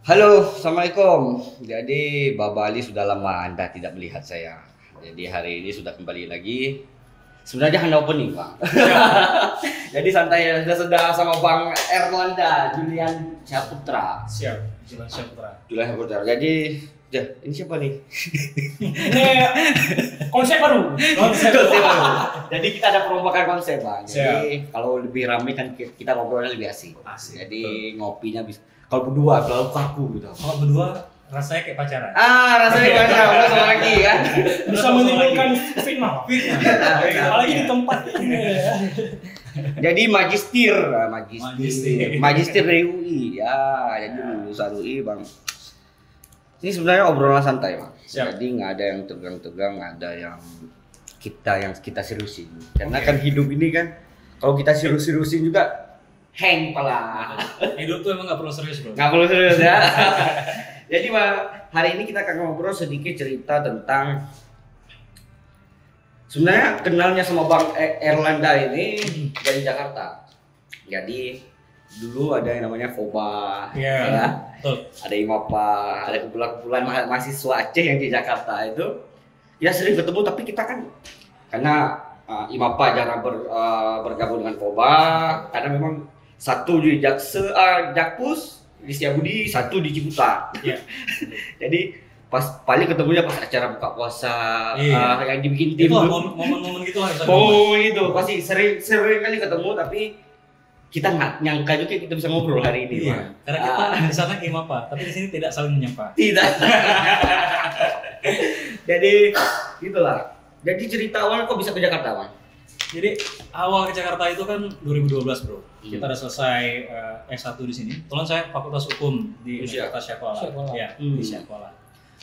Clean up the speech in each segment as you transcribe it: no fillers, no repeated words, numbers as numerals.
Halo, Assalamualaikum. Jadi, Baba Ali sudah lama Anda tidak melihat saya. Jadi hari ini sudah kembali lagi. Sebenarnya hanya opening, Bang. Jadi santai ya, sudah sama Bang Erlanda, Julian Syaputra. Siap, Julian Syaputra. Julian Syaputra. Jadi, ini siapa nih? Ini konsep baru. Konsep baru. Jadi kita ada perombakan konsep, Bang. Jadi Siap. kalau lebih ramai kan kita ngobrolnya lebih asik. Asik, Jadi ngopinya bisa. Kalau berdua terlalu kaku gitu. Kalau berdua rasanya kayak pacaran. Rasanya gimana? Udah sama lagi kan? Bisa menimbulkan fitnah. Apalagi di tempat ini. Jadi magister dari UI ya. Jadi lulusan UI, Bang. Ini sebenarnya obrolan santai, Bang. Siap. Jadi nggak ada yang tegang-tegang, nggak ada yang kita seriusin. Karena kan hidup ini kan kalau kita serius-seriusin juga hang pala. Hidup tuh emang gak perlu serius, bro. Nggak perlu serius ya. Jadi Bang, hari ini kita akan ngobrol sedikit cerita tentang sebenarnya kenalnya sama Bang Erlanda ini dari Jakarta. Jadi dulu ada yang namanya FOBA, Iya, ya. betul. Ada IMAPA, ada kumpulan-kumpulan mahasiswa Aceh yang di Jakarta itu. Ya sering ketemu, tapi kita kan karena IMAPA jarang bergabung dengan FOBA karena memang satu di Jakpus di Setiabudi, satu di Ciputat. Iya. Jadi paling ketemunya pas acara buka puasa, Iya. yang dibikin tim Itu lah tuh. momen-momen gitu lah. Itu pasti sering kali ketemu, tapi kita nggak nyangka juga kita bisa ngobrol hari ini. Iya. Bang. Karena kita di sana IMAPA, tapi di sini tidak saling menyapa. Tidak. Jadi gitulah. Jadi cerita awal kok bisa ke Jakarta, Bang? Jadi awal ke Jakarta itu kan 2012, bro. Kita Hmm. udah selesai S1 di sini. Kebetulan saya Fakultas Hukum di Usia. Universitas Syakuala. Syakuala. Ya, di Syakuala.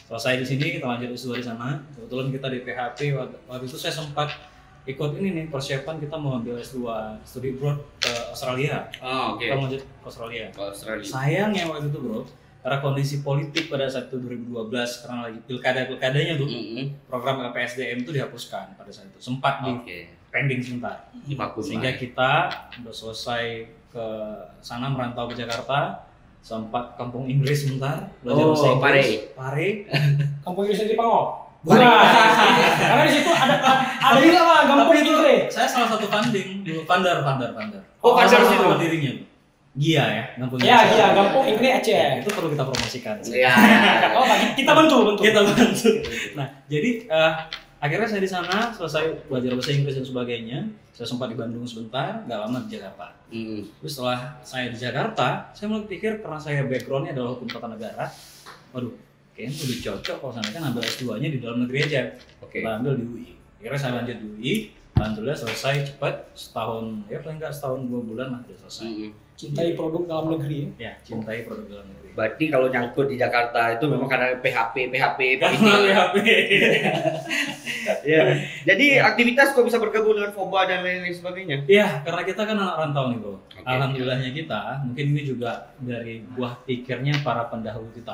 Selesai di sini, kita lanjut S2 di sana. Kebetulan kita di PHP waktu itu saya sempat ikut ini nih persiapan kita mau ambil S2 studi abroad ke Australia. Oh, oke. Kita mau lanjut ke Australia. Ke Australia. Sayangnya waktu itu, bro, karena kondisi politik pada saat itu 2012 karena lagi pilkadanya tuh, program LPSDM itu dihapuskan pada saat itu. Sempat di Oke. pending sebentar. Vakum Sehingga lah. kita udah selesai ke sana merantau ke Jakarta, sempat kampung Inggris sebentar, belajar bahasa Oh, Inggris. Pare. Kampung Inggris di Pangol. Bukan. Karena di situ ada juga Bang, kampung Tapi itu Inggris. saya salah satu funding dulu, Pandar. Oh, Pandar Salah situ. satu dirinya. Gia ya, kampung Ya, Inggris. iya, kampung Inggris Aceh. Itu perlu kita promosikan. Iya. Oh, kita bantu. Kita bantu. Nah, jadi akhirnya saya di sana selesai belajar bahasa Inggris dan sebagainya. Saya sempat di Bandung sebentar, nggak lama di Jakarta. Terus setelah saya di Jakarta, saya mulai pikir karena saya backgroundnya adalah hukum tata negara, waduh, kayaknya lebih cocok kalau saya kan ambil S2-nya di dalam negeri aja. Oke. Kita ambil di UI. Akhirnya saya lanjut di UI, alhamdulillah selesai cepat, setahun, ya paling nggak setahun 2 bulan lah udah selesai. Cintai produk dalam negeri. Ya, cintai produk dalam negeri. Berarti kalau nyangkut di Jakarta itu memang karena PHP Karena PHP. Ya. Jadi aktivitas kok bisa bergabung dengan FOBA dan lain-lain sebagainya. Iya, karena kita kan anak rantau nih, bro. Oke. Alhamdulillahnya kita, mungkin ini juga dari buah pikirnya para pendahulu kita.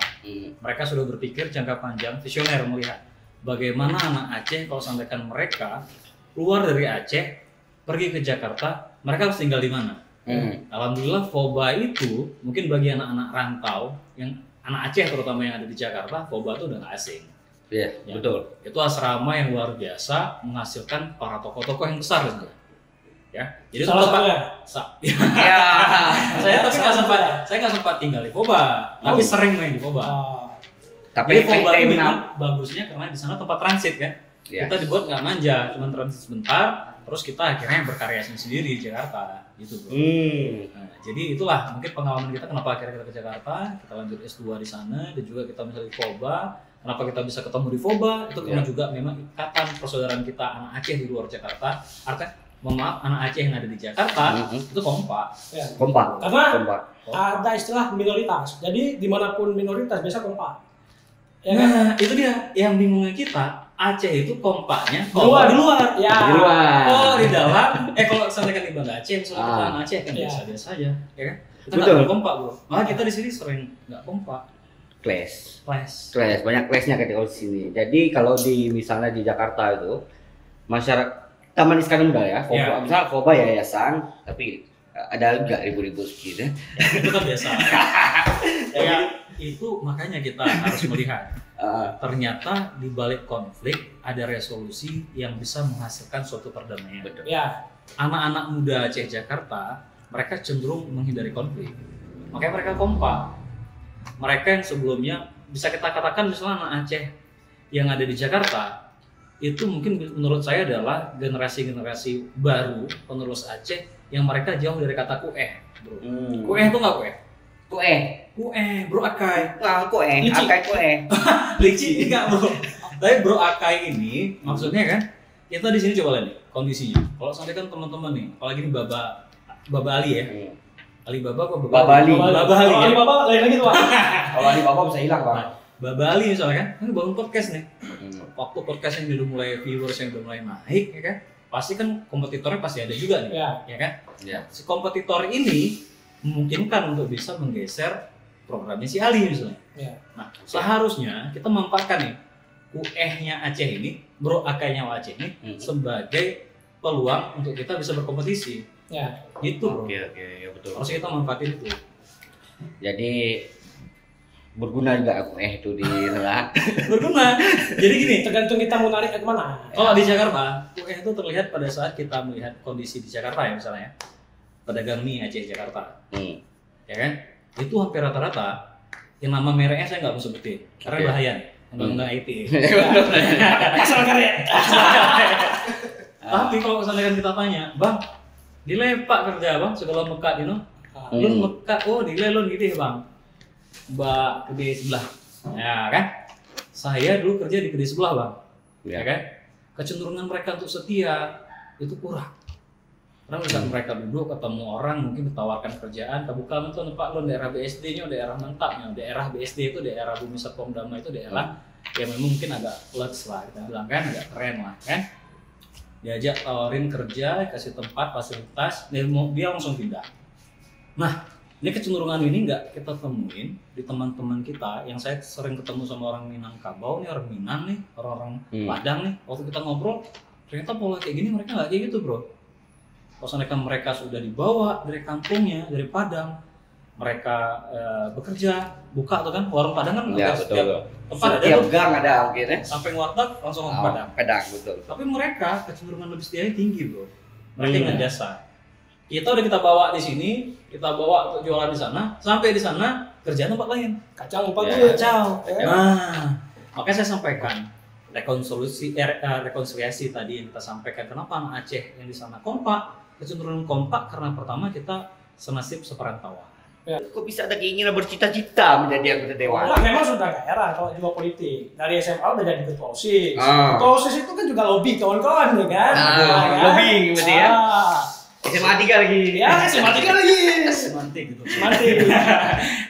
Mereka sudah berpikir jangka panjang, visioner melihat bagaimana anak Aceh kalau sampaikan mereka keluar dari Aceh, pergi ke Jakarta, mereka harus tinggal di mana? Alhamdulillah FOBA itu mungkin bagi anak-anak rantau yang anak Aceh terutama yang ada di Jakarta, FOBA itu udah nggak asing. Iya, Ya. betul. Itu asrama yang luar biasa menghasilkan para tokoh-tokoh yang besar di sana. Ya, jadi itu Salah tempat- satunya. Ya. saya tapi nggak sempat tinggal di FOBA, tapi sering main di FOBA. Tapi Jadi FOBA itu PTM memang bagusnya karena di sana tempat transit kan. Ya. Kita dibuat nggak manja, cuma transit sebentar, terus kita akhirnya berkarya sendiri di Jakarta, gitu bro. Nah, jadi itulah mungkin pengalaman kita kenapa akhirnya kita ke Jakarta, kita lanjut S2 di sana, dan juga kita misalnya di FOBA. Kenapa kita bisa ketemu di FOBA? Itu karena juga memang ikatan persaudaraan kita anak Aceh di luar Jakarta. Artinya, mohon maaf, anak Aceh yang ada di Jakarta itu kompak. Ya. Kompak. Karena Kompak. ada istilah minoritas. Jadi dimanapun minoritas biasa kompak. Ya kan? Nah, itu dia yang bingungnya kita. Aceh itu kompaknya Di luar. di luar. Ya. Di luar. Oh, di dalam. Kalau misalnya kan di Banda Aceh, misalnya kita anak Aceh kan Iya. biasa-biasa aja, ya kan? Kita Betul. nggak kompak, bro. Malah kita di sini sering nggak kompak. Clash. Clash. Banyak clashnya ketika di sini. Jadi kalau di misalnya di Jakarta itu masyarakat Taman Iskandar Muda ya, Iya. misal FOBA yayasan, tapi Ada enggak ribut-ribut gitu? Itu kan biasa. Ya, itu makanya kita harus melihat ternyata di balik konflik ada resolusi yang bisa menghasilkan suatu perdamaian. Betul. Ya. Anak-anak muda Aceh Jakarta mereka cenderung menghindari konflik, makanya mereka kompak. Mereka yang sebelumnya bisa kita katakan misalnya anak Aceh yang ada di Jakarta itu mungkin menurut saya adalah generasi-generasi baru penerus Aceh yang mereka jauh dari kata kueh, bro. Kueh itu nggak kueh? Kueh, bro akai. Akai kueh. Lici enggak, bro. Tapi bro akai ini maksudnya kan kita di sini coba lihat nih kondisinya. Kalau sampai kan teman-teman nih, apalagi ini Baba Ali ya. Alibaba apa Baba Ali? Baba Ali. Kalau Alibaba lain lagi tuh, Pak. Kalau Alibaba bisa hilang, Bang. Baba Ali misalnya kan bangun podcast nih. Waktu podcast yang udah mulai viewers yang udah mulai naik ya kan. Pasti kan kompetitornya pasti ada juga nih. Ya kan? Ya. Si kompetitor ini memungkinkan untuk bisa menggeser programnya si Ali misalnya. Ya. Nah, seharusnya kita memanfaatkan nih kuehnya Aceh ini, bro akainya Aceh ini sebagai peluang untuk kita bisa berkompetisi. Ya. Gitu, bro. Oke, ya betul. Harus kita manfaatin itu. Jadi berguna juga kueh itu di tengah. Berguna. Jadi gini, Tergantung kita mau narik ke mana. kalau di Jakarta, kueh itu terlihat pada saat kita melihat kondisi di Jakarta ya misalnya ya. Pedagang mie Aceh Jakarta. Ya kan? Itu hampir rata-rata yang nama mereknya saya nggak mau sebutin karena bahaya nih. Undang-undang IT. Asal karya. Tapi kalau misalnya kita tanya, Bang, dilepak kerja Bang, segala mekat you know. Lu mekat, oh dile lu gitu ya Bang. Mbak kedai sebelah. Ya kan? Saya dulu kerja di kedai sebelah Bang. Ya kan? Kecenderungan mereka untuk setia itu kurang. Karena misalnya mereka duduk ketemu orang mungkin ditawarkan kerjaan, kebuka itu Pak lo daerah BSD-nya, daerah mentapnya, daerah BSD itu daerah Bumi Serpong Damai itu daerah yang mungkin agak plus lah kita bilang kan, agak keren lah kan. Diajak tawarin kerja, kasih tempat, fasilitas, dia langsung pindah. Nah, ini kecenderungan ini nggak kita temuin di teman-teman kita yang saya sering ketemu sama orang Minangkabau nih, orang Minang nih, orang-orang Padang nih. Waktu kita ngobrol, ternyata pola kayak gini mereka nggak kayak gitu bro. Pas mereka sudah dibawa dari kampungnya, dari Padang, mereka bekerja, buka tuh kan, warung Padang kan Ya, setiap tempat ada Setiap tuh. gang ada mungkin ya. Sampai warteg langsung ke Padang. Padang betul. Tapi mereka kecenderungan lebih setianya tinggi bro. Mereka ingat jasa. Kita udah kita bawa di sini, kita bawa untuk jualan di sana, sampai di sana kerjaan tempat lain. Kacang lupa Ya. gue. Kacau. Nah, makanya saya sampaikan rekonsiliasi tadi yang kita sampaikan. Kenapa anak Aceh yang di sana kompak? Kecenderungan kompak karena pertama kita senasib seperantauan. Kok bisa ada keinginan bercita-cita menjadi anggota dewan? Nah, memang sudah gak heran kalau jiwa politik. Dari SMA udah jadi ketua OSIS. Ah. Ketua OSIS itu kan juga lobby kawan-kawan ya kan? Lobby berarti ya. SMA 3 lagi. Ya, SMA 3 lagi. Semantik gitu. Semantik.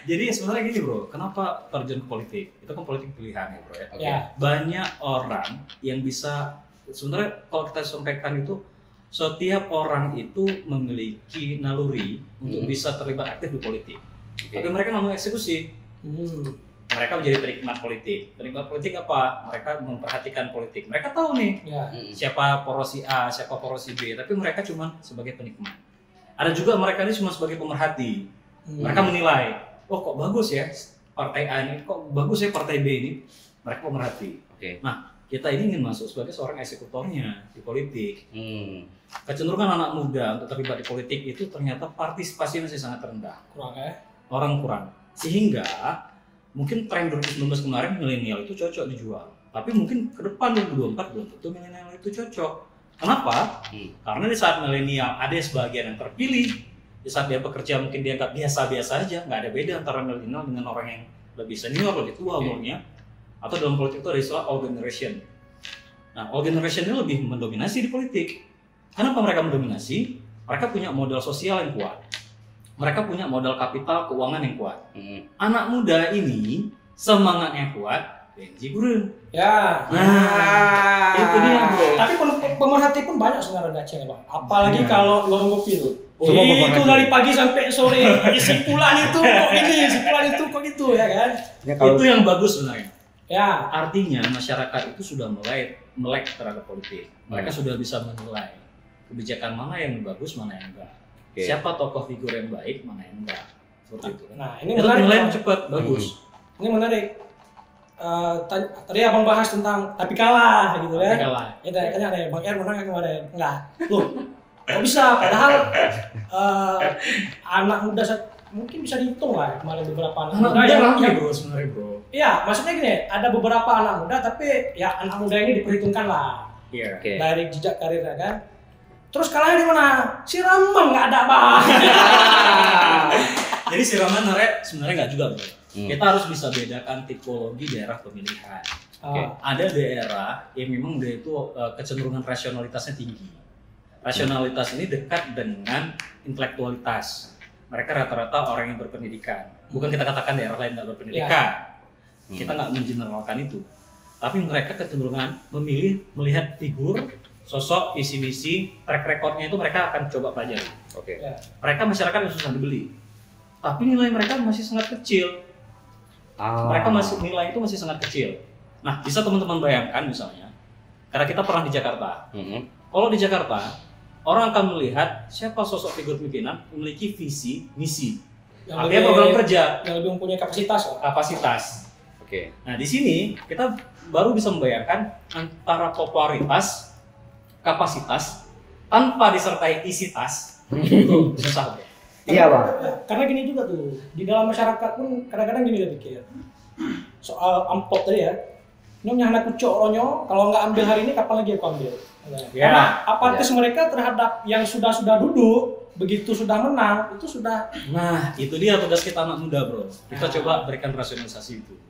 Jadi sebenarnya gini bro, kenapa terjun ke politik? Itu kan politik pilihan ya bro ya. Ya. Banyak orang yang bisa, sebenarnya kalau kita sampaikan itu setiap orang itu memiliki naluri untuk bisa terlibat aktif di politik. Tapi mereka nggak mau eksekusi. Mereka menjadi penikmat politik. Penikmat politik apa? Mereka memperhatikan politik. Mereka tahu nih siapa poros A, siapa poros B, tapi mereka cuma sebagai penikmat. Ada juga mereka ini cuma sebagai pemerhati. Mereka menilai, oh kok bagus ya partai A ini, kok bagus ya partai B ini. Mereka pemerhati. Nah, kita ini ingin masuk sebagai seorang eksekutornya di politik. Kecenderungan anak muda untuk terlibat di politik itu ternyata partisipasi masih sangat rendah. Kurang ya? Orang kurang. Sehingga mungkin tren 2019 kemarin milenial itu cocok dijual. Tapi mungkin ke depan 2024 belum tentu milenial itu cocok. Kenapa? Karena di saat milenial ada sebagian yang terpilih, di saat dia bekerja mungkin dia nggak biasa-biasa aja, nggak ada beda antara milenial dengan orang yang lebih senior, lebih tua umurnya. Atau dalam politik itu ada istilah all generation. Nah, all generation ini lebih mendominasi di politik. Kenapa mereka mendominasi? Mereka punya modal sosial yang kuat. Mereka punya modal kapital keuangan yang kuat. Anak muda ini semangatnya kuat, benji gurun. Ya. Nah, itu dia bro. Tapi pemerhati pun banyak sebenarnya di Aceh, Pak. Apalagi kalau luar ngopi tuh. Semua pemerhati. Itu dari pagi sampai sore. Simpulan itu kok gini, simpulan itu kok gitu ya kan? Itu yang bagus sebenarnya. Ya. Artinya masyarakat itu sudah mulai melek terhadap politik. Mereka sudah bisa menilai kebijakan mana yang bagus, mana yang enggak. Siapa tokoh figur yang baik, mana yang enggak. Seperti itu. Nah, ini itu menarik. penilaian cepat, bagus. Ini menarik. Tadi abang bahas tentang tapi kalah gitu kan. Tapi kalah. Ya tanya ada Bang Er menang kemarin. Enggak. Loh, kok bisa? Padahal anak muda mungkin bisa dihitung lah kemarin beberapa anak muda yang bro sebenarnya bro. Iya, maksudnya gini, ada beberapa anak muda tapi ya anak muda ini diperhitungkan lah. Iya. Dari jejak karirnya kan. Terus kalahnya di mana? Siraman nggak ada bang. Jadi Siraman sebenarnya nggak juga bro. Kita harus bisa bedakan tipologi daerah pemilihan. Ada daerah yang memang dia itu kecenderungan rasionalitasnya tinggi. Rasionalitas ini dekat dengan intelektualitas. Mereka rata-rata orang yang berpendidikan. Bukan kita katakan daerah lain nggak berpendidikan. Kita nggak mengeneralkan itu. Tapi mereka kecenderungan melihat figur, sosok, visi misi, track recordnya itu mereka akan coba pelajari. Mereka masyarakat yang susah dibeli. Tapi nilai mereka masih sangat kecil. Nilai itu masih sangat kecil. Nah, bisa teman-teman bayangkan misalnya, karena kita pernah di Jakarta. Kalau di Jakarta, orang akan melihat siapa sosok figur pimpinan memiliki visi, misi. Artinya program kerja yang lebih mempunyai kapasitas. Nah, di sini kita baru bisa membayangkan antara popularitas, kapasitas tanpa disertai isi tas. Itu susah. Iya bang. Ya, karena gini juga tuh, di dalam masyarakat pun kadang-kadang gini dia pikir soal amplop tadi ya, nyonya anak kucok ronyo, kalau nggak ambil hari ini kapan lagi aku ambil? Karena apatis mereka terhadap yang sudah duduk, begitu sudah menang itu sudah. Nah itu dia tugas kita anak muda bro. Kita coba berikan rasionalisasi itu.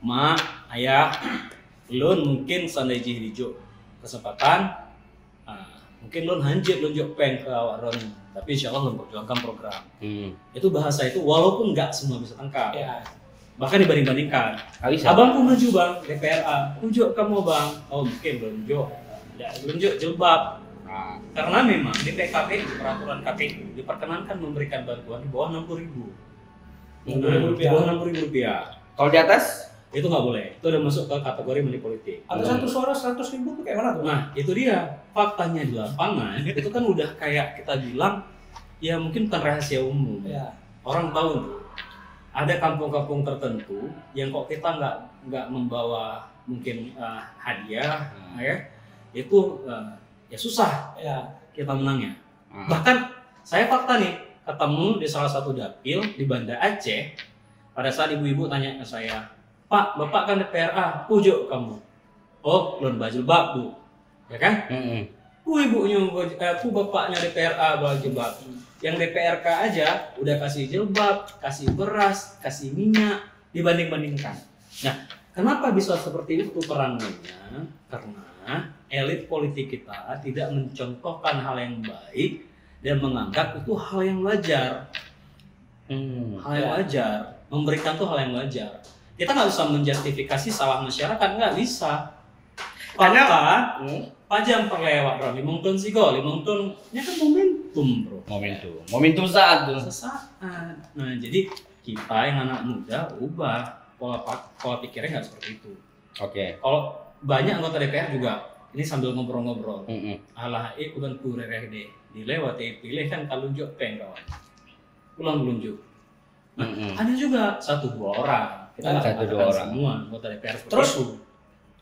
Mak, ayah, lun mungkin sandai hijau kesempatan. Mungkin lun hanjit lunjuk peng ke awak ron, tapi insya Allah lun perjuangkan program. Itu bahasa itu walaupun nggak semua bisa tangkap. Bahkan dibanding-bandingkan. Abang pun lunjuk bang, DPRA. Lunjuk kamu bang. Oh mungkin lunjuk. Lunjuk jilbab. Karena memang di PKP, di peraturan KPU diperkenankan memberikan bantuan di bawah 60.000. Di bawah 60.000 rupiah. Kalau di atas? Itu nggak boleh. Itu udah masuk ke kategori money politik. Ada satu suara 100.000 itu kayak mana tuh? Nah itu dia faktanya di lapangan. Itu kan udah kayak kita bilang ya mungkin bukan rahasia umum. Orang tahu tuh. Ada kampung-kampung tertentu yang kok kita nggak membawa mungkin hadiah, ya itu ya susah kita menangnya. Bahkan saya fakta nih ketemu di salah satu dapil di Banda Aceh pada saat ibu-ibu tanya ke saya, Pak, Bapak kan DPRA, pujuk kamu. Oh, lon bajilbab bu, ya kan? Ibunya, bapaknya DPRA bajilbab. Yang DPRK aja udah kasih jilbab, kasih beras, kasih minyak, dibanding-bandingkan. Nah, kenapa bisa seperti itu perannya? Karena elit politik kita tidak mencontohkan hal yang baik dan menganggap itu hal yang wajar. Hal yang wajar, memberikan tuh hal yang wajar. Kita nggak bisa menjustifikasi salah masyarakat, nggak bisa. Karena pajang perlewat bro, 5 tahun sih kok, 5 tahun ini kan momentum bro. Momentum saat tuh. Sesaat. Nah jadi kita yang anak muda ubah pola pikirnya nggak seperti itu. Kalau banyak anggota DPR juga ini sambil ngobrol-ngobrol. Alah, udah kurang deh. Dilewati pilih kan kalau lunjuk peng kawan. Pulang lunjuk. Nah, ada juga 1-2 orang. Kita nggak katakan semua anggota DPR. Terus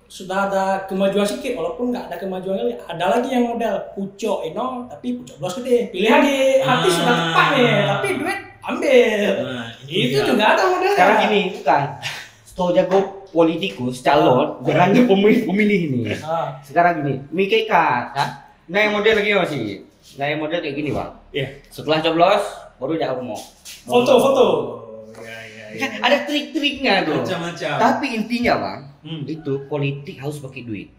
sudah ada kemajuan sedikit, walaupun nggak ada kemajuan kali. Ada lagi yang model pucuk tapi pucuk blos gede. Pilih lagi, hati sudah tepat nih, tapi duit ambil. Itu juga ada modelnya. Sekarang gini, bukan. Setelah jago politikus, calon, berani pemilih ini. Sekarang gini, mikir kan? Nah yang model lagi masih. Nah yang model kayak gini bang. Setelah coblos, baru dia mau. Foto. Kan ada trik-triknya tuh. Macam-macam. Tapi intinya bang, itu politik harus pakai duit.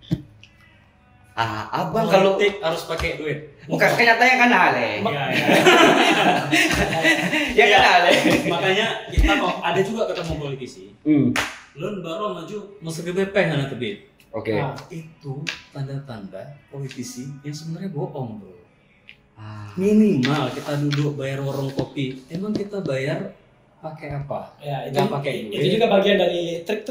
Abang kalau politik harus pakai duit. Bukan kenyataannya kan ale. Ya kan ale. Makanya kita kok ada juga ketemu politisi. Lun baru maju masuk ke BP hana tebit. Itu tanda-tanda politisi yang sebenarnya bohong bro. Minimal kita duduk bayar warung kopi, emang kita bayar pakai apa? Itu pakai. Itu juga bagian dari trik.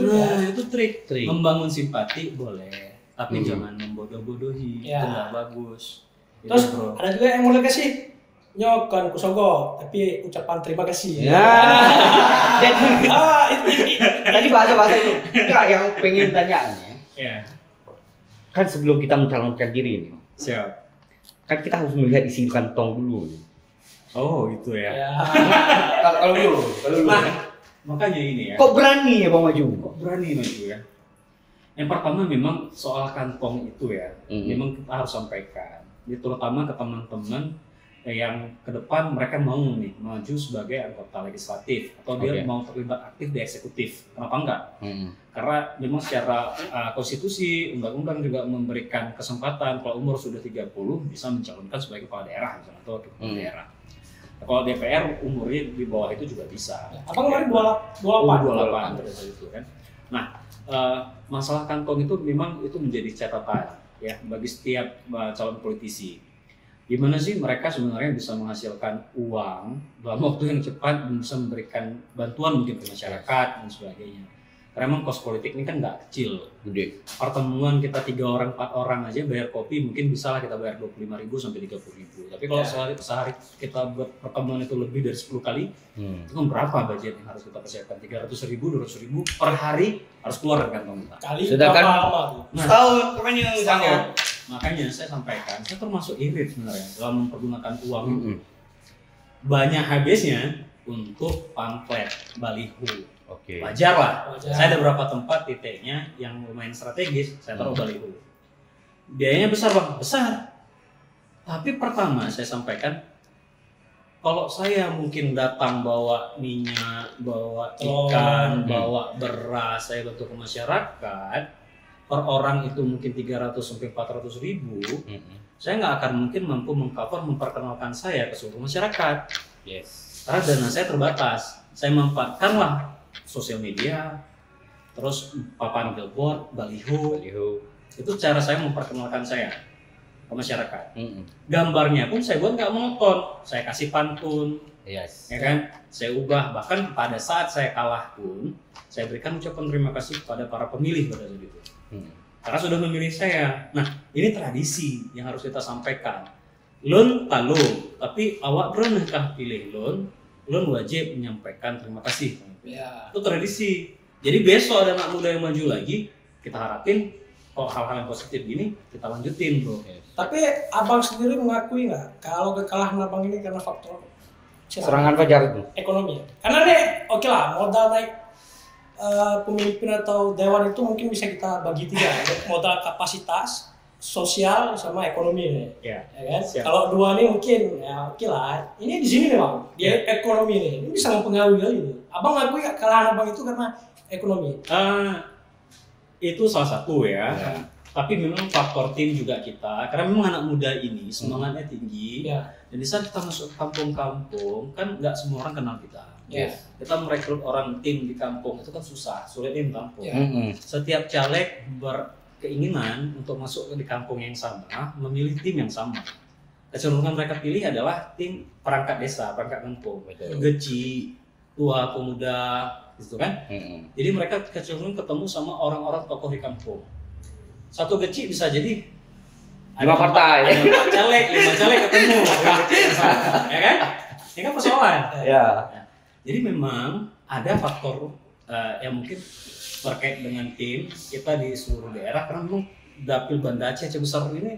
Itu trik. Membangun simpati boleh, tapi jangan membodoh-bodohi. Itu nggak bagus. Terus ada juga yang mulai kasih Nyokan kusogo, tapi ucapan terima kasih. Ya. Tadi bahasa itu. Enggak, yang pengen tanya nih. Ya. Kan sebelum kita mencalonkan diri nih. Siap. Kan kita harus melihat isi kantong dulu nih. Oh, itu ya. Kalau dulu. Nah, makanya ini ya. Kok berani ya Bang Maju? Kok berani maju ya? Yang pertama memang soal kantong itu ya, memang kita harus sampaikan. Jadi terutama ke teman-teman yang ke depan mereka mau nih maju sebagai anggota legislatif atau dia mau terlibat aktif di eksekutif. Kenapa enggak? Karena memang secara konstitusi, undang-undang juga memberikan kesempatan kalau umur sudah 30 bisa mencalonkan sebagai kepala daerah misalnya atau kepala daerah. Kalau DPR umurnya di bawah itu juga bisa. Abang kemarin 28 pada saat itu kan. Nah, masalah kantong itu memang itu menjadi catatan ya bagi setiap calon politisi. Gimana sih mereka sebenarnya bisa menghasilkan uang dalam waktu yang cepat dan bisa memberikan bantuan mungkin ke masyarakat dan sebagainya. Karena memang kos politik ini kan nggak kecil. Gede. Pertemuan kita 3 orang 4 orang aja bayar kopi mungkin bisa lah kita bayar 25.000 sampai 30.000. Tapi kalau sehari kita buat pertemuan itu lebih dari 10 kali, itu kan berapa budget yang harus kita persiapkan? 300.000, 200.000 per hari harus keluar dari kantong kita. Kali sedangkan tahun kemana makanya saya sampaikan, saya termasuk irit sebenarnya dalam mempergunakan uang itu. Banyak habisnya untuk pamflet, baliho. Wajar lah. Saya ada beberapa tempat titiknya yang lumayan strategis, saya taruh baliho. Biayanya besar Bang, besar. Tapi pertama saya sampaikan, kalau saya mungkin datang bawa minyak, bawa ikan, bawa beras, saya bantu ke masyarakat, per orang itu mungkin 300 sampai 400 ribu, saya nggak akan mungkin mampu memperkenalkan saya ke seluruh masyarakat. Karena dana saya terbatas. Saya manfaatkanlah sosial media, terus papan billboard, baliho. Itu cara saya memperkenalkan saya ke masyarakat. Gambarnya pun saya buat nggak monoton, saya kasih pantun, ya kan? Saya ubah, bahkan pada saat saya kalah pun, saya berikan ucapan terima kasih kepada para pemilih pada saat itu. Karena sudah memilih saya. Nah, ini tradisi yang harus kita sampaikan. Lon talung, tapi awak pernahkah pilih lon? Lon wajib menyampaikan terima kasih. Itu tradisi. Jadi besok ada anak muda yang maju lagi, kita harapin kalau hal-hal yang positif gini kita lanjutin, bro. Tapi abang sendiri mengakui nggak kalau kekalahan abang ini karena faktor serangan fajar itu ekonomi? Karena nih, oke lah, modal naik pemimpin atau dewan itu mungkin bisa kita bagi 3, modal kapasitas, sosial, sama ekonomi nih. Ya kan? Kalau 2 nih mungkin ya oke lah. Ini di sini nih Bang, di ekonomi nih, ini bisa mempengaruhi gitu. Abang ngakui kekalahan abang itu karena ekonomi? Itu salah satu ya. Tapi memang faktor tim juga kita, karena memang anak muda ini semangatnya tinggi. Dan di saat kita masuk kampung-kampung, kan nggak semua orang kenal kita. Kita merekrut orang tim di kampung itu kan susah, sulit di kampung. Setiap caleg berkeinginan untuk masuk di kampung yang sama, memilih tim yang sama. Kecenderungan mereka pilih adalah tim perangkat desa, perangkat kampung, geci, tua, pemuda, gitu kan. Jadi mereka kecenderungan ketemu sama orang-orang tokoh di kampung. Satu geci bisa jadi 5 partai, ada 4 caleg, 5 caleg ketemu, ya kan? Ini kan persoalan. Jadi memang ada faktor yang mungkin terkait dengan tim kita di seluruh daerah, karena memang dapil Banda Aceh besar ini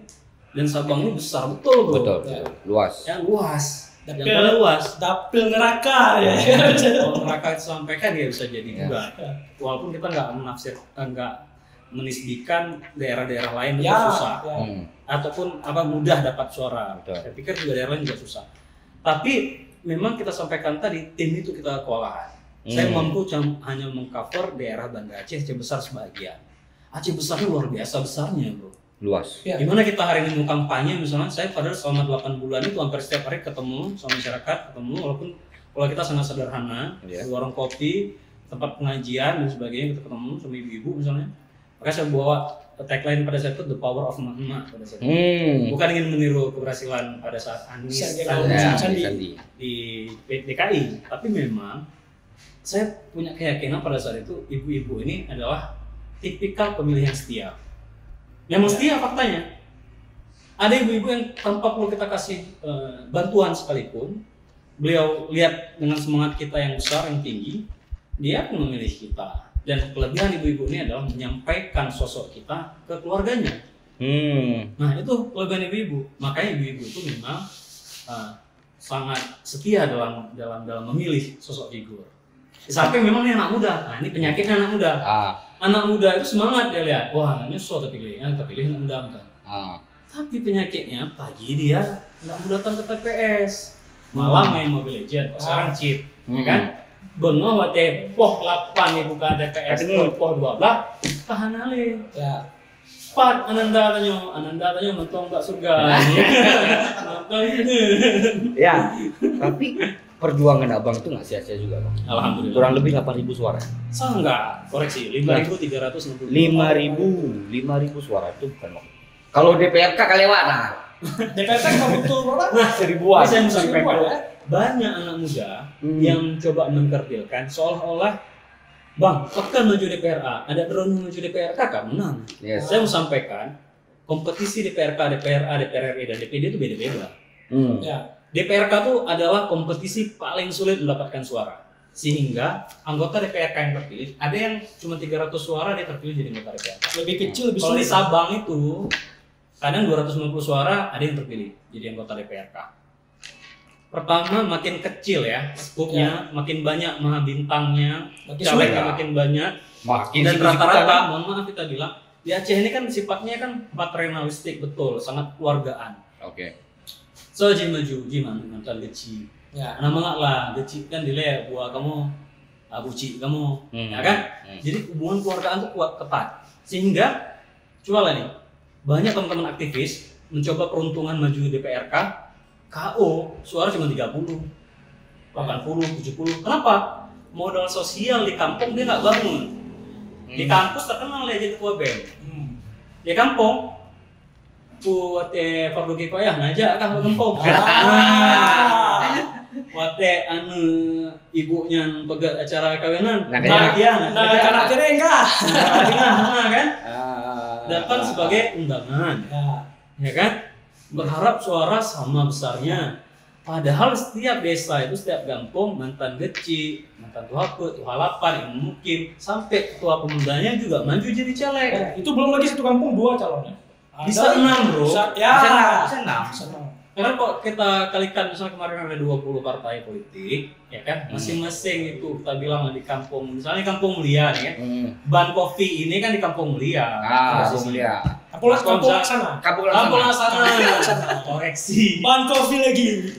dan Sabang ini besar betul, bro. Luas. Ya luas. Dapil neraka ya. Kalau neraka itu sampaikan ya bisa jadi juga. Walaupun kita nggak menisbikan daerah-daerah lain itu susah, ataupun mudah dapat suara. Saya pikir juga daerah lain juga susah. Tapi memang kita sampaikan tadi, tim itu kita kewalahan. Saya mampu hanya mengcover daerah Banda Aceh besar sebagian. Aceh besarnya luar biasa besarnya, bro. Luas. Gimana kita hari ini mau kampanye misalnya, saya padahal selama 8 bulan itu hampir setiap hari ketemu sama masyarakat, walaupun kalau kita sangat sederhana, di warung kopi, tempat pengajian dan sebagainya, kita ketemu sama ibu-ibu misalnya. Maka saya bawa tagline pada saat itu The Power of Emak pada saat itu. Bukan ingin meniru keberhasilan pada saat Anies Sandi di DKI, tapi memang saya punya keyakinan pada saat itu ibu-ibu ini adalah tipikal pemilih yang setia. Memang setia faktanya. Ada ibu-ibu yang tanpa perlu kita kasih bantuan sekalipun, beliau lihat dengan semangat kita yang besar, yang tinggi, dia akan memilih kita. Dan kelebihan ibu-ibu ini adalah menyampaikan sosok kita ke keluarganya. Nah itu kelebihan ibu-ibu. Makanya ibu-ibu itu memang sangat setia dalam memilih sosok figur. Sampai memang ini anak muda. Nah ini penyakitnya anak muda. Anak muda itu semangat dia lihat. Wah ini sosok terpilih anak muda kan. Tapi penyakitnya pagi dia nggak mau datang ke TPS, malam main Mobile Legends, sekarang cheat, ya kan? Bengong wate poh 8 nih bukan TPS, poh 12, tahan ale. Ya. Pat Ananda tanya mentong tak surga. Ya, tapi perjuangan abang itu nggak sia-sia juga bang. Alhamdulillah. Kurang lebih 8.000 suara. Enggak, koreksi 5.360. 5.000 suara itu bukan bang. Kalau DPRK kelewatan. DPRK cuma butuh berapa? Seribuan. Banyak anak muda yang coba mengkerdilkan seolah-olah bang, akan maju DPRA, ada drone menuju DPRK kan menang. Yes. Saya mau sampaikan kompetisi DPRK, DPRA, DPR RI dan DPD itu beda-beda. Ya. DPRK itu adalah kompetisi paling sulit mendapatkan suara. Sehingga anggota DPRK yang terpilih, ada yang cuma 300 suara dia terpilih jadi anggota DPRK. Lebih kecil, lebih sulit. Kalau di sulit. Sabang itu kadang 250 suara ada yang terpilih jadi anggota DPRK. Pertama makin kecil ya skupnya, makin banyak bintangnya, calegnya makin banyak, dan rata-rata, mohon maaf kita bilang di Aceh ini kan sifatnya kan paternalistik betul, sangat keluargaan. Oke. So maju, gimana nonton geci? Ya, nama lah geci kan dilihat buah kamu, buci kamu, ya kan? Jadi hubungan keluargaan tuh kuat ketat, sehingga coba lah nih banyak teman-teman aktivis mencoba peruntungan maju DPRK. KO suara cuma 30, 80, 70. Kenapa? Modal sosial di kampung dia nggak bangun. Di kampus terkenal dia jadi ketua BEM. Di kampung, buat fardu kifayah ngajak kah ke kampung. Wate ibunya pegat acara kawinan. Bahagia. Anak cereng kah? Kan? Datang sebagai undangan. Ya kan? Berharap suara sama besarnya. Padahal setiap desa itu, setiap kampung mantan geci, mantan tuhaku, tuhalapan yang mungkin sampai ketua pemudanya juga maju jadi caleg. Itu belum lagi satu kampung 2 calonnya. Bisa 6 bro. Bisa 6. Karena kok kita kalikan misalnya kemarin ada 20 partai politik, ya kan? Masing-masing itu kita bilang di kampung, misalnya Kampung Mulia nih ya. Ban Kopi ini kan di Kampung Mulia. Kampung Mulia. Kampung Laksana. Kampung Laksana. Koreksi. Ban Kopi lagi.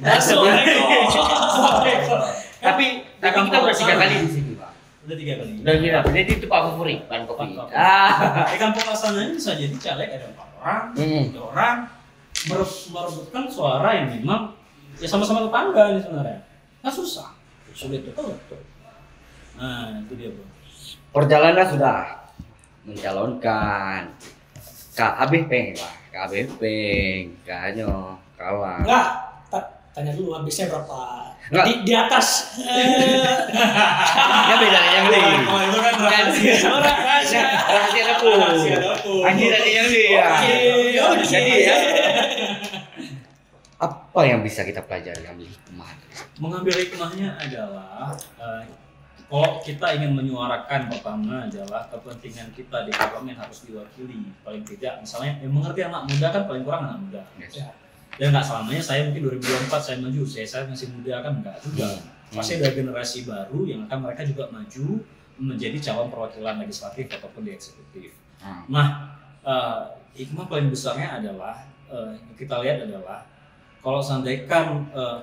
Tapi kita udah 3 kali di sini, Pak. Udah 3 kali. Udah gila. Jadi itu Pak favorit Ban Kopi. Di Kampung Laksana ini bisa jadi caleg ada 4 orang, 3 orang merebutkan suara yang memang ya sama-sama tetangga nih sebenarnya. Nggak susah. Sulit betul. Nah, itu dia, Bro. Perjalanan sudah mencalonkan KABP, Pak. KABP, kayaknya kalah. Enggak, tanya dulu habisnya berapa. Di atas. Ya beda yang lain. Kalau itu kan rahasia dapur. Akhirnya yang lain. Jadi ya. Apa yang bisa kita pelajari ambil hikmah? Mengambil hikmahnya adalah kalau kita ingin menyuarakan pertama adalah kepentingan kita di parlemen harus diwakili. Paling tidak misalnya yang mengerti anak muda kan paling kurang anak muda. Yes. Dan nggak selamanya saya mungkin 2024 saya maju, saya masih muda kan enggak juga. Pasti ada generasi baru yang akan mereka juga maju menjadi calon perwakilan legislatif ataupun di eksekutif. Nah, hikmah paling besarnya adalah kita lihat adalah kalau seandainya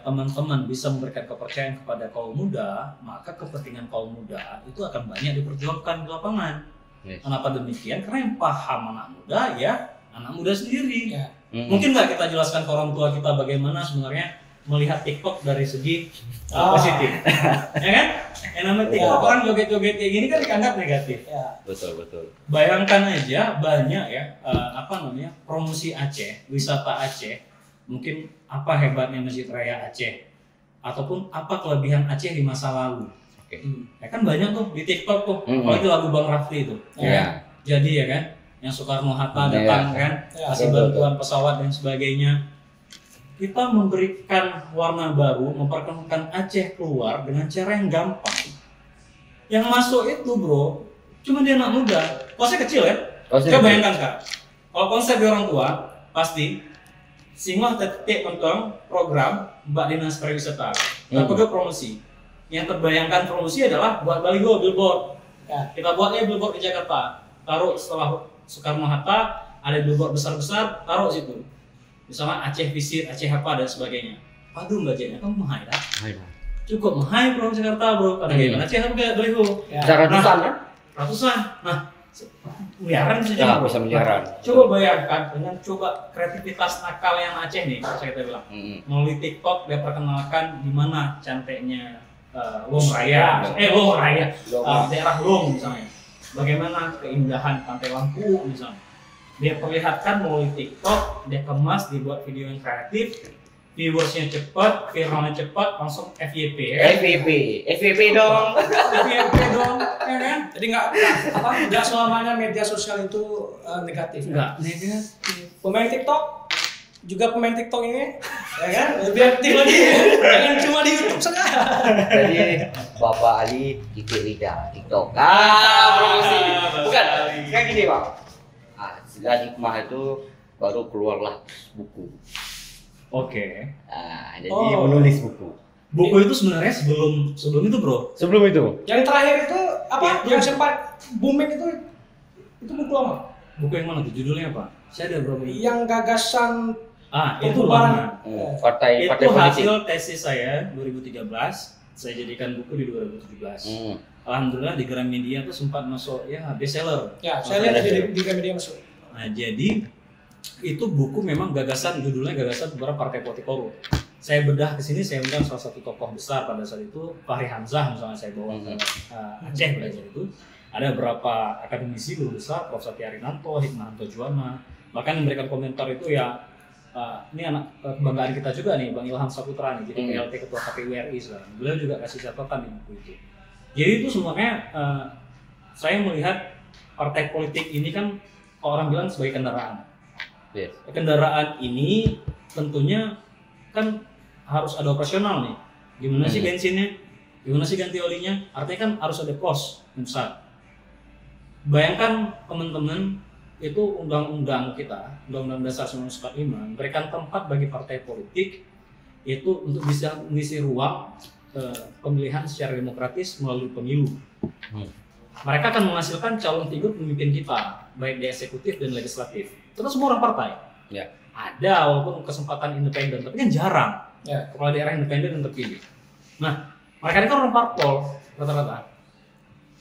teman-teman bisa memberikan kepercayaan kepada kaum muda, maka kepentingan kaum muda itu akan banyak diperjuangkan di lapangan. Yes. Kenapa demikian? Karena yang paham anak muda ya anak muda sendiri. Ya. Mungkin nggak kita jelaskan ke orang tua kita bagaimana sebenarnya melihat TikTok dari segi positif, ya kan? Yang namanya TikTok orang joget-joget kayak gini kan dianggap negatif. Ya. Betul. Bayangkan aja banyak ya promosi Aceh, wisata Aceh. Mungkin apa hebatnya Masjid Raya Aceh ataupun apa kelebihan Aceh di masa lalu. Ya kan banyak tuh di TikTok tuh, apalagi lagu Bang Rafli itu. Yeah. Jadi ya kan, yang Soekarno Hatta datang kan, kasih bantuan pesawat dan sebagainya. Kita memberikan warna baru, memperkenalkan Aceh keluar dengan cara yang gampang. Yang masuk itu bro, cuma dia anak muda, kelasnya kecil ya. Coba bayangkan Kak, kalau konsep orang tua, pasti Singlah tetik tentang program Mbak Dinas Pariwisata. Kita pakai promosi. Yang terbayangkan promosi adalah buat baliho, billboard. Ya, kita buatnya billboard di Jakarta. Taruh setelah Soekarno Hatta, ada billboard besar-besar, taruh situ. Misalnya Aceh Visit, Aceh apa dan sebagainya. Padu budgetnya kan mahal dah. Cukup mahal bro Jakarta bro. Karena gimana Aceh apa kayak baliho. Ratusan kan? Ratusan. Nah, miliaran saja bisa miliaran. Coba bayangkan dengan coba kreativitas nakal yang Aceh nih, saya kita bilang. Melalui TikTok dia perkenalkan di mana cantiknya Long Raya, daerah Long misalnya. Bagaimana keindahan Pantai Lampu misalnya. Dia perlihatkan melalui TikTok, dia kemas, dibuat video yang kreatif, viewersnya cepat, viralnya cepat, langsung FYP ya? FYP dong, ya kan? Jadi nggak selamanya media sosial itu negatif. Nggak negatif. Pemain TikTok ini, ya kan? Lebih aktif lagi, jangan cuma di YouTube saja. Jadi Bapak Ali titik lidah TikTok. Promosi. Bukan, kayak gini Pak. Setelah hikmah itu baru keluarlah buku. Oke. Jadi menulis buku. Buku itu sebenarnya sebelum itu bro. Sebelum itu. Yang terakhir itu apa? Yang sempat booming itu buku lama. Buku yang mana tuh? Judulnya apa? Saya ada berapa? Yang gagasan. Itu lama. Partai itu hasil tesis saya 2013. Saya jadikan buku di 2017. Alhamdulillah di Gramedia tuh sempat masuk ya bestseller. Ya, saya lihat di Gramedia masuk. Nah, jadi itu buku memang judulnya gagasan beberapa partai politik korup. Saya bedah ke sini, saya undang salah satu tokoh besar pada saat itu, Fahri Hamzah misalnya saya bawa ke Aceh belajar itu. Ada beberapa akademisi guru besar, Prof. Satya Arinanto, Hikmahanto Juwana, bahkan memberikan komentar itu ya ini anak kebanggaan kita juga nih, Bang Ilham Saputra nih, jadi PLT Ketua KPU RI sekarang. Beliau juga kasih catatan di buku itu. Jadi itu semuanya saya melihat partai politik ini kan orang bilang sebagai kendaraan. Yes. Kendaraan ini tentunya kan harus ada operasional nih. Gimana sih bensinnya? Gimana sih ganti olinya? Artinya kan harus ada pos yang besar. Bayangkan teman-teman itu undang-undang kita, Undang-Undang Dasar 1945 memberikan tempat bagi partai politik itu untuk bisa mengisi ruang pemilihan secara demokratis melalui pemilu. Mereka akan menghasilkan calon figur pemimpin kita, baik di eksekutif dan legislatif. Itu semua orang partai. Ya. Ada walaupun kesempatan independen, tapi kan jarang. Ya. Kepala daerah independen yang terpilih. Nah, mereka ini kan orang parpol rata-rata.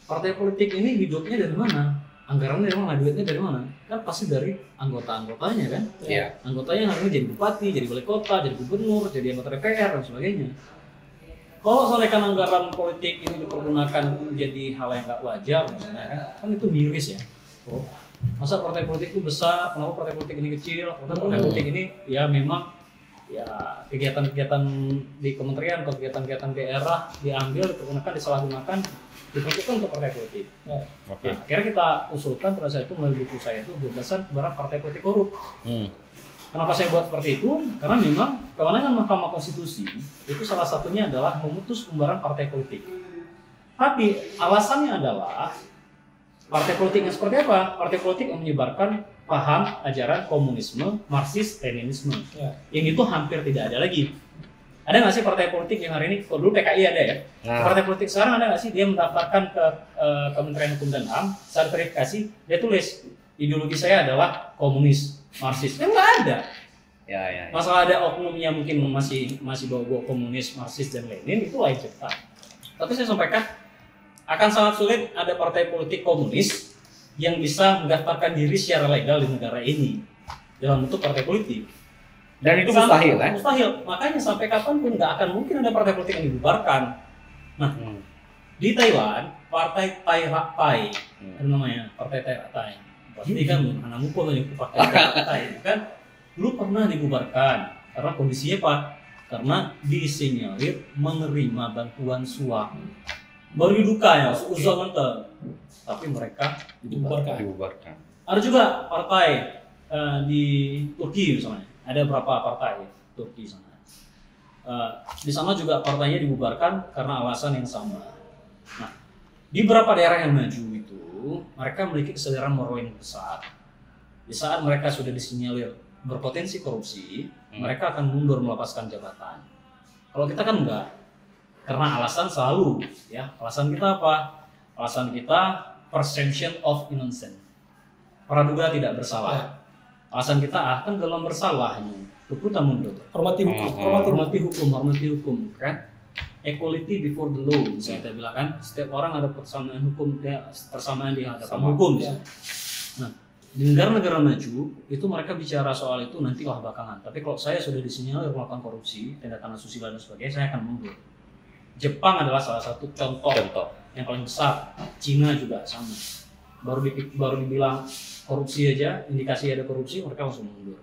Partai politik ini hidupnya dari mana? Anggarannya dari mana? Duitnya dari mana? Kan pasti dari anggota-anggotanya kan? Ya. Anggotanya harusnya jadi bupati, jadi wali kota, jadi gubernur, jadi anggota DPR dan sebagainya. Kalau soalnya anggaran politik ini dipergunakan menjadi hal yang nggak wajar, misalnya, kan itu miris ya. Masa partai politik itu besar, kenapa partai politik ini kecil? Karena partai politik ini ya memang ya kegiatan-kegiatan di kementerian atau kegiatan-kegiatan daerah diambil, dipergunakan, disalahgunakan, diperuntukkan untuk partai politik. Nah, akhirnya kita usulkan pada saat itu melalui buku saya itu gagasan barang partai politik korup. Kenapa saya buat seperti itu? Karena memang kewenangan Mahkamah Konstitusi itu salah satunya adalah memutus pembubaran partai politik. Tapi alasannya adalah partai politik yang seperti apa? Partai politik yang menyebarkan paham ajaran komunisme, Marxis, Leninisme. Ya. Yang itu hampir tidak ada lagi. Ada nggak sih partai politik yang hari ini? Kalau dulu PKI ada ya. Partai politik sekarang ada nggak sih? Dia mendaftarkan ke Kementerian Hukum dan HAM, saat verifikasi dia tulis ideologi saya adalah komunis, Marxis. Nggak ada. Ya. Masalah ada oknumnya mungkin masih bawa komunis, Marxis dan Lenin itu lain cerita. Tapi saya sampaikan akan sangat sulit ada partai politik komunis yang bisa mendaftarkan diri secara legal di negara ini dalam bentuk partai politik. Dan itu mustahil kan? Mustahil. Makanya sampai kapanpun nggak akan mungkin ada partai politik yang dibubarkan. Nah, di Thailand partai Thai Rak Thai, ada namanya partai Thai Rak Thai. Pasti kan anak mukul yang partai Thai Rak Thai kan dulu pernah dibubarkan karena kondisinya apa? Karena disinyalir menerima bantuan suap. Baru duka ya, uzon nonton. Tapi mereka dibubarkan. Ada juga partai di Turki misalnya, ada beberapa partai Turki sana. Di sana juga partainya dibubarkan karena alasan yang sama. Nah, di beberapa daerah yang maju itu, mereka memiliki kesadaran moral yang besar. Di saat mereka sudah disinyalir berpotensi korupsi, mereka akan mundur melepaskan jabatan. Kalau kita kan enggak, karena alasan selalu, ya. Alasan kita apa? Alasan kita presumption of innocence, praduga tidak bersalah. Alasan kita kan dalam bersalah ini, kita mundur. Hormati hukum, hormati hukum, kan? Equality before the law, misalnya kita bilang kan, setiap orang ada persamaan hukum, persamaan di hadapan hukum. Ya. Nah, di negara-negara maju itu mereka bicara soal itu nanti belakangan. Tapi kalau saya sudah disinyalir melakukan korupsi, tindak tangan asusila dan sebagainya, saya akan mundur. Jepang adalah salah satu contoh yang paling besar. Cina juga sama. Baru dibilang korupsi aja, indikasi ada korupsi, mereka langsung mundur.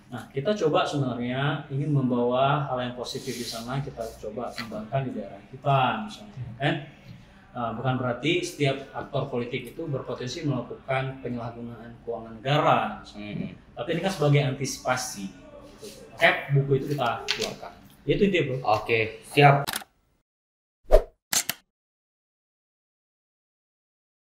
Nah, kita coba sebenarnya ingin membawa hal yang positif di sana, kita coba kembangkan di daerah kita misalnya, kan? Bukan berarti setiap aktor politik itu berpotensi melakukan penyalahgunaan keuangan negara, misalnya. Tapi ini kan sebagai antisipasi. Buku itu kita keluarkan. Itu intinya, bro. Oke, siap.